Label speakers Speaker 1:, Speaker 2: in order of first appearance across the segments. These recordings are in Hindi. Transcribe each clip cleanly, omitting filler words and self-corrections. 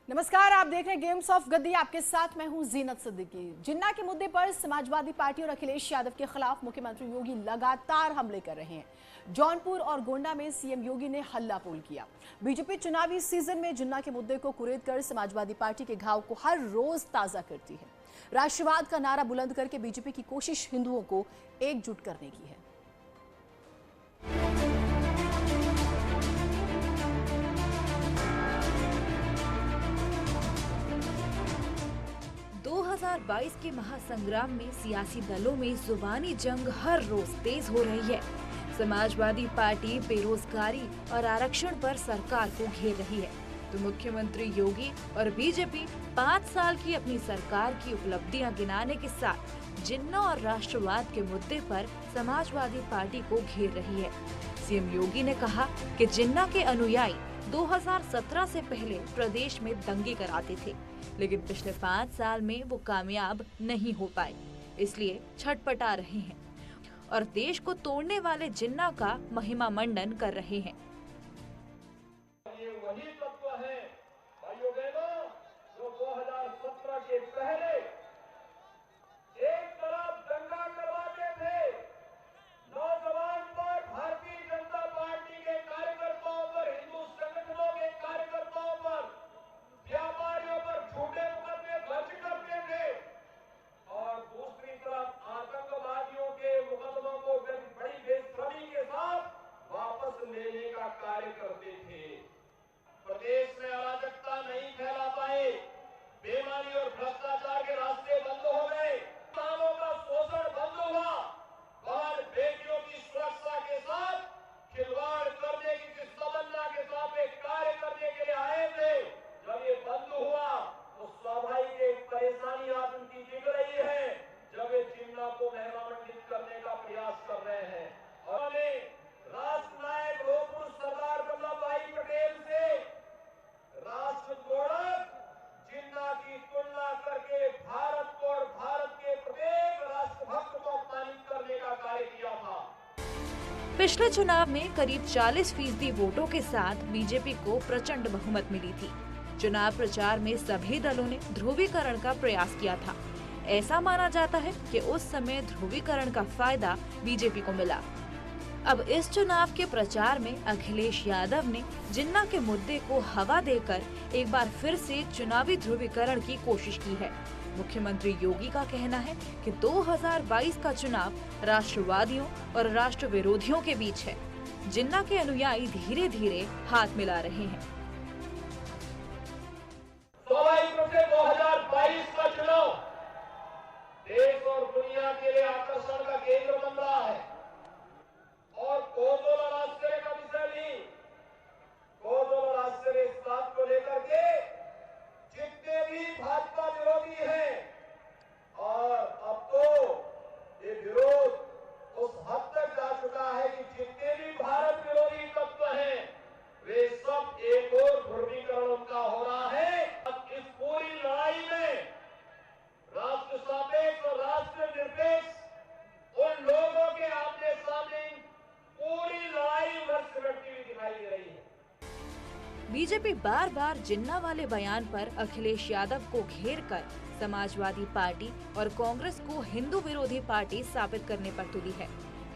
Speaker 1: नमस्कार, आप देख रहे हैं गेम्स ऑफ गद्दी। आपके साथ मैं हूं जीनत सिद्दीकी। जिन्ना के मुद्दे पर समाजवादी पार्टी और अखिलेश यादव के खिलाफ मुख्यमंत्री योगी लगातार हमले कर रहे हैं। जौनपुर और गोंडा में सीएम योगी ने हल्ला बोल किया। बीजेपी चुनावी सीजन में जिन्ना के मुद्दे को कुरेद कर समाजवादी पार्टी के घाव को हर रोज ताजा करती है। राष्ट्रवाद का नारा बुलंद करके बीजेपी की कोशिश हिंदुओं को एकजुट करने की है।
Speaker 2: 2022 के महासंग्राम में सियासी दलों में जुबानी जंग हर रोज तेज हो रही है। समाजवादी पार्टी बेरोजगारी और आरक्षण पर सरकार को घेर रही है, तो मुख्यमंत्री योगी और बीजेपी 5 साल की अपनी सरकार की उपलब्धियां गिनाने के साथ जिन्ना और राष्ट्रवाद के मुद्दे पर समाजवादी पार्टी को घेर रही है। सीएम योगी ने कहा कि जिन्ना के अनुयायी 2017 से पहले प्रदेश में दंगे कराते थे, लेकिन पिछले 5 साल में वो कामयाब नहीं हो पाए, इसलिए छटपटा रहे हैं और देश को तोड़ने वाले जिन्ना का महिमा मंडन कर रहे हैं।
Speaker 3: ये वही तत्व है भाइयों बहनों, जो 2017 के पहले एक तरफ दंगा करवाते थे, नौजवान पर, भारतीय जनता पार्टी के कार्यकर्ताओं पर, हिंदू संगठनों के कार्यकर्ताओं पर, व्यापारियों पर झूठे मुकदमे दर्ज करते थे और दूसरी तरफ आतंकवादियों के मुकदमों को बड़ी बेशर्मी के साथ वापस लेने का कार्य करते थे। प्रदेश में अराजकता नहीं फैला पाए, बेईमानी और भ्रष्टाचार के रास्ते बंद हो गए, किसानों का शोषण बंद हुआ, और बेटियों की सुरक्षा के साथ खिलवाड़ करने की जिस तमन्ना के साथ वे कार्य करने के लिए आए थे, जब ये बंद हुआ तो स्वाभाविक एक परेशानी आज उनकी दिख रही है, जब वे जिन्ना को महिमामंडित करने का प्रयास कर रहे हैं। और राष्ट्र नायक लोहपुरुष सरदार वल्लभ भाई पटेल से राष्ट्र तोड़क जिन्ना की तुलना करके भारत को और भारत के प्रत्येक राष्ट्रभक्त को अपमानित करने का कार्य किया था।
Speaker 2: पिछले चुनाव में करीब 40% वोटों के साथ बीजेपी को प्रचंड बहुमत मिली थी। चुनाव प्रचार में सभी दलों ने ध्रुवीकरण का प्रयास किया था। ऐसा माना जाता है कि उस समय ध्रुवीकरण का फायदा बीजेपी को मिला। अब इस चुनाव के प्रचार में अखिलेश यादव ने जिन्ना के मुद्दे को हवा देकर एक बार फिर से चुनावी ध्रुवीकरण की कोशिश की है। मुख्यमंत्री योगी का कहना है कि 2022 का चुनाव राष्ट्रवादियों और राष्ट्र विरोधियों के बीच है। जिन्ना के अनुयायी धीरे धीरे हाथ मिला रहे हैं।
Speaker 3: स्वाभाविक रूप से 2022 का चुनाव देश और दुनिया के लिए आकर्षण का केंद्र बन रहा है और कौतूहल और आश्चर्य का विषय भी। कौतूहल और आश्चर्य इस बात को लेकर के जितने भी भाजपा विरोधी हैं, और अब तो ये विरोध उस हद तक जा चुका है कि जितने भी भारत विरोधी तत्व हैं, वे सब एक और ध्रुवीकरण उनका हो रहा है। अब इस पूरी लड़ाई में राष्ट्र सापेक्ष और राष्ट्र निरपेक्ष उन लोगों के आमने सामने पूरी लड़ाई वर्ष बढ़ती हुई दिखाई दे रही है।
Speaker 2: बीजेपी बार बार जिन्ना वाले बयान पर अखिलेश यादव को घेर कर समाजवादी पार्टी और कांग्रेस को हिंदू विरोधी पार्टी साबित करने पर तुली है।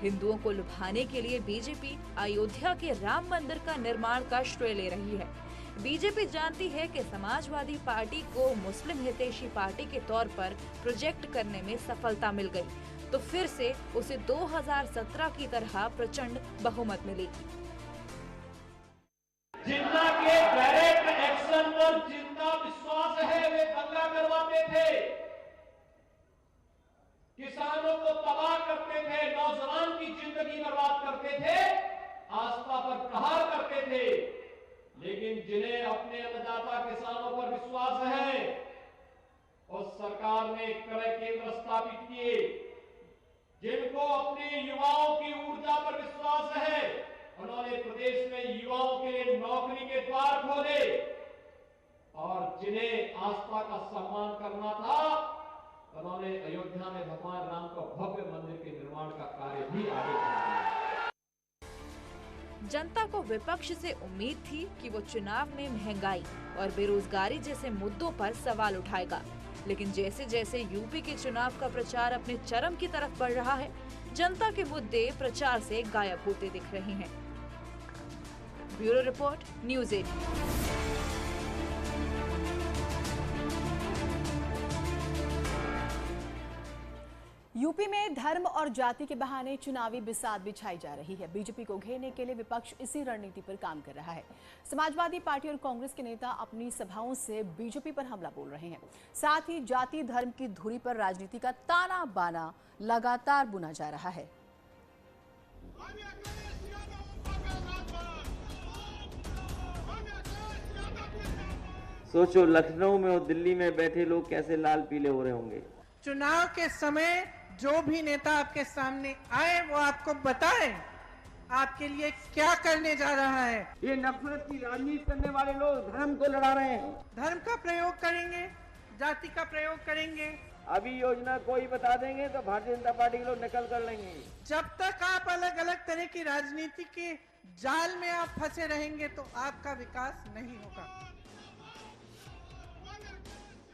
Speaker 2: हिंदुओं को लुभाने के लिए बीजेपी अयोध्या के राम मंदिर का निर्माण का श्रेय ले रही है। बीजेपी जानती है कि समाजवादी पार्टी को मुस्लिम हितैषी पार्टी के तौर पर प्रोजेक्ट करने में सफलता मिल गई, तो फिर से उसे 2017 की तरह प्रचंड बहुमत मिलेगी।
Speaker 3: जिन्ना के डायरेक्ट एक्शन पर जिनका विश्वास है, वे दंगा करवाते थे, किसानों को तबाह करते थे, नौजवान की जिंदगी बर्बाद करते थे, आस्था पर प्रहार करते थे। लेकिन जिन्हें अपने अन्नदाता किसानों पर विश्वास है, उस सरकार ने क्रय केंद्र स्थापित किए। जिनको अपने युवाओं की ऊर्जा पर विश्वास है, उन्होंने प्रदेश में युवाओं के लिए नौकरी के द्वार खोले, और जिन्हें आस्था का सम्मान करना था, उन्होंने अयोध्या में भगवान राम का भव्य मंदिर के निर्माण का कार्य भी आगे बढ़ाया।
Speaker 2: जनता को विपक्ष से उम्मीद थी कि वो चुनाव में महंगाई और बेरोजगारी जैसे मुद्दों पर सवाल उठाएगा, लेकिन जैसे जैसे यूपी के चुनाव का प्रचार अपने चरम की तरफ बढ़ रहा है, जनता के मुद्दे प्रचार से गायब होते दिख रहे हैं। Bureau report, news 18।
Speaker 1: यूपी में धर्म और जाति के बहाने चुनावी बिसात बिछाई जा रही है। बीजेपी को घेरने के लिए विपक्ष इसी रणनीति पर काम कर रहा है। समाजवादी पार्टी और कांग्रेस के नेता अपनी सभाओं से बीजेपी पर हमला बोल रहे हैं। साथ ही जाति धर्म की धुरी पर राजनीति का ताना बाना लगातार बुना जा रहा है।
Speaker 4: सोचो, लखनऊ में और दिल्ली में बैठे लोग कैसे लाल पीले हो रहे होंगे।
Speaker 5: चुनाव के समय जो भी नेता आपके सामने आए वो आपको बताए आपके लिए क्या करने जा रहा है।
Speaker 4: ये नफरत की राजनीति करने वाले लोग धर्म को लड़ा रहे हैं।
Speaker 5: धर्म का प्रयोग करेंगे, जाति का प्रयोग करेंगे।
Speaker 4: अभी योजना कोई बता देंगे तो भारतीय जनता पार्टी के लोग नकल कर लेंगे।
Speaker 5: जब तक आप अलग अलग तरह की राजनीति के जाल में आप फंसे रहेंगे तो आपका विकास नहीं होगा।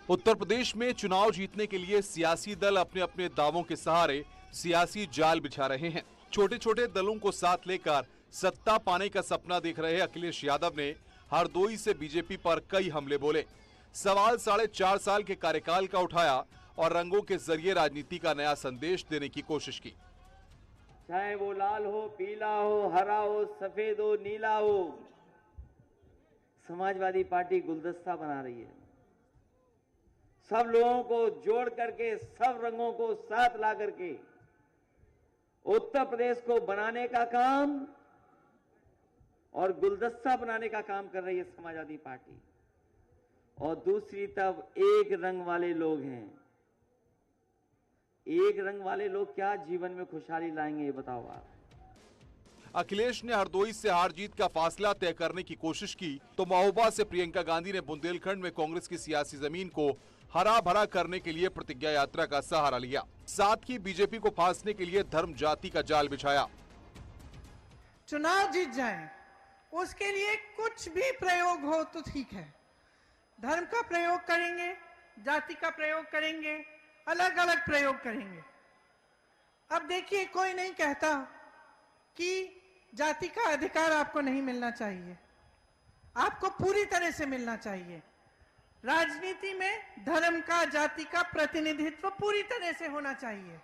Speaker 6: उत्तर प्रदेश में चुनाव जीतने के लिए सियासी दल अपने अपने दावों के सहारे सियासी जाल बिछा रहे हैं। छोटे छोटे दलों को साथ लेकर सत्ता पाने का सपना देख रहे अखिलेश यादव ने हरदोई से बीजेपी पर कई हमले बोले। सवाल 4.5 साल के कार्यकाल का उठाया और रंगों के जरिए राजनीति का नया संदेश देने की कोशिश की।
Speaker 4: चाहे वो लाल हो, पीला हो, हरा हो, सफेद हो, नीला हो, समाजवादी पार्टी गुलदस्ता बना रही है। सब लोगों को जोड़ करके, सब रंगों को साथ ला करके उत्तर प्रदेश को बनाने का काम और गुलदस्ता बनाने का काम कर रही है समाजवादी पार्टी। और दूसरी तरफ एक रंग वाले लोग हैं। एक रंग वाले लोग क्या जीवन में खुशहाली लाएंगे, ये बताओ आप।
Speaker 6: अखिलेश ने हरदोई से हार जीत का फासला तय करने की कोशिश की तो महोबा से प्रियंका गांधी ने बुंदेलखंड में कांग्रेस की सियासी जमीन को हरा भरा करने के लिए प्रतिज्ञा यात्रा का सहारा लिया। साथ ही बीजेपी को फांसने के लिए धर्म जाति का जाल बिछाया।
Speaker 5: चुनाव जीत जाएं, उसके लिए कुछ भी प्रयोग हो तो ठीक है। धर्म का प्रयोग करेंगे, जाति का प्रयोग करेंगे, अलग अलग प्रयोग करेंगे। अब देखिए, कोई नहीं कहता कि जाति का अधिकार आपको नहीं मिलना चाहिए, आपको पूरी तरह से मिलना चाहिए। राजनीति में धर्म का, जाति का प्रतिनिधित्व पूरी तरह से होना चाहिए,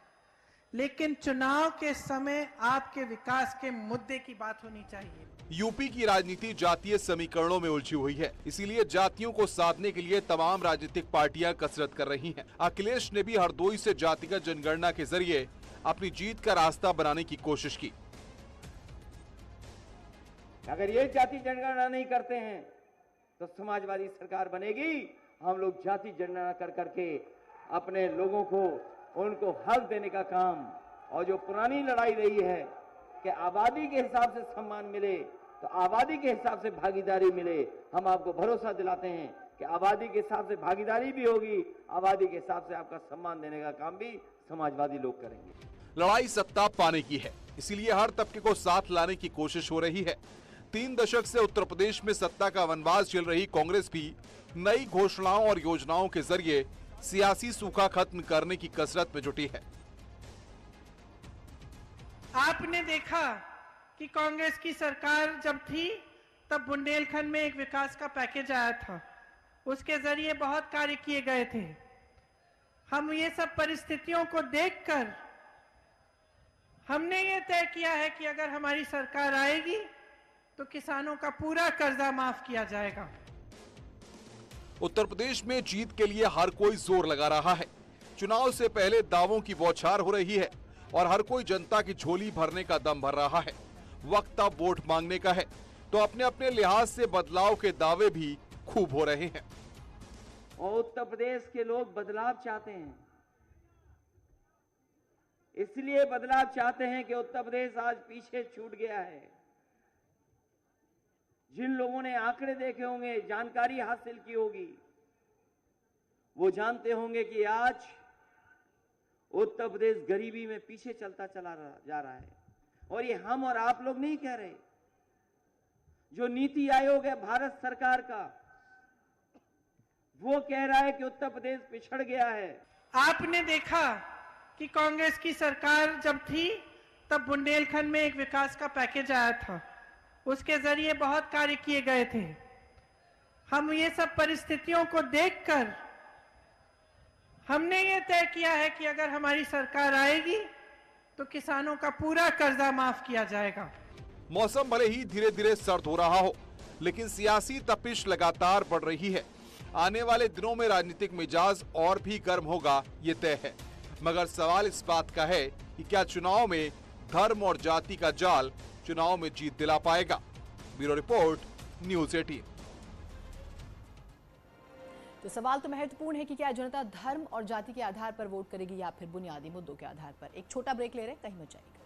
Speaker 5: लेकिन चुनाव के समय आपके विकास के मुद्दे की बात होनी चाहिए।
Speaker 6: यूपी की राजनीति जातीय समीकरणों में उलझी हुई है, इसीलिए जातियों को साधने के लिए तमाम राजनीतिक पार्टियां कसरत कर रही हैं। अखिलेश ने भी हरदोई से जातिगत जनगणना के जरिए अपनी जीत का रास्ता बनाने की कोशिश की।
Speaker 4: अगर ये जाति जनगणना नहीं करते हैं तो समाजवादी सरकार बनेगी। हम लोग जाति जनगणना कर करके अपने लोगों को, उनको हक देने का काम, और जो पुरानी लड़ाई रही है कि आबादी के हिसाब से सम्मान मिले तो आबादी के हिसाब से भागीदारी मिले, हम आपको भरोसा दिलाते हैं कि आबादी के हिसाब से भागीदारी भी होगी, आबादी के हिसाब से आपका सम्मान देने का काम भी समाजवादी लोग करेंगे।
Speaker 6: लड़ाई सत्ता पाने की है, इसीलिए हर तबके को साथ लाने की कोशिश हो रही है। 3 दशक से उत्तर प्रदेश में सत्ता का वनवास चल रही कांग्रेस भी नई घोषणाओं और योजनाओं के जरिए सियासी सूखा खत्म करने की कसरत में जुटी है।
Speaker 5: आपने देखा कि कांग्रेस की सरकार जब थी तब बुंदेलखंड में एक विकास का पैकेज आया था, उसके जरिए बहुत कार्य किए गए थे। हम ये सब परिस्थितियों को देखकर हमने ये तय किया है कि अगर हमारी सरकार आएगी तो किसानों का पूरा कर्जा माफ किया जाएगा।
Speaker 6: उत्तर प्रदेश में जीत के लिए हर कोई जोर लगा रहा है। चुनाव से पहले दावों की बौछार हो रही है और हर कोई जनता की झोली भरने का दम भर रहा है। वक्त अब वोट मांगने का है, तो अपने अपने लिहाज से बदलाव के दावे भी खूब हो रहे हैं।
Speaker 4: और उत्तर प्रदेश के लोग बदलाव चाहते हैं, इसलिए बदलाव चाहते हैं कि उत्तर प्रदेश आज पीछे छूट गया है। जिन लोगों ने आंकड़े देखे होंगे, जानकारी हासिल की होगी, वो जानते होंगे कि आज उत्तर प्रदेश गरीबी में पीछे चलता चला जा रहा है। और ये हम और आप लोग नहीं कह रहे, जो नीति आयोग है भारत सरकार का, वो कह रहा है कि उत्तर प्रदेश पिछड़ गया है।
Speaker 5: आपने देखा कि कांग्रेस की सरकार जब थी तब बुंदेलखंड में एक विकास का पैकेज आया था, उसके जरिए बहुत कार्य किए गए थे। हम ये सब परिस्थितियों को देखकर हमने ये तय किया है कि अगर हमारी सरकार आएगी तो किसानों का पूरा कर्जा माफ किया जाएगा।
Speaker 6: मौसम भले ही धीरे धीरे सर्द हो रहा हो, लेकिन सियासी तपिश लगातार बढ़ रही है। आने वाले दिनों में राजनीतिक मिजाज और भी गर्म होगा, ये तय है। मगर सवाल इस बात का है कि क्या चुनाव में धर्म और जाति का जाल चुनाव में जीत दिला पाएगा। Bureau report, news 18।
Speaker 1: तो सवाल तो महत्वपूर्ण है कि क्या जनता धर्म और जाति के आधार पर वोट करेगी या फिर बुनियादी मुद्दों के आधार पर। एक छोटा ब्रेक ले रहे हैं, कहीं मत जाइएगा।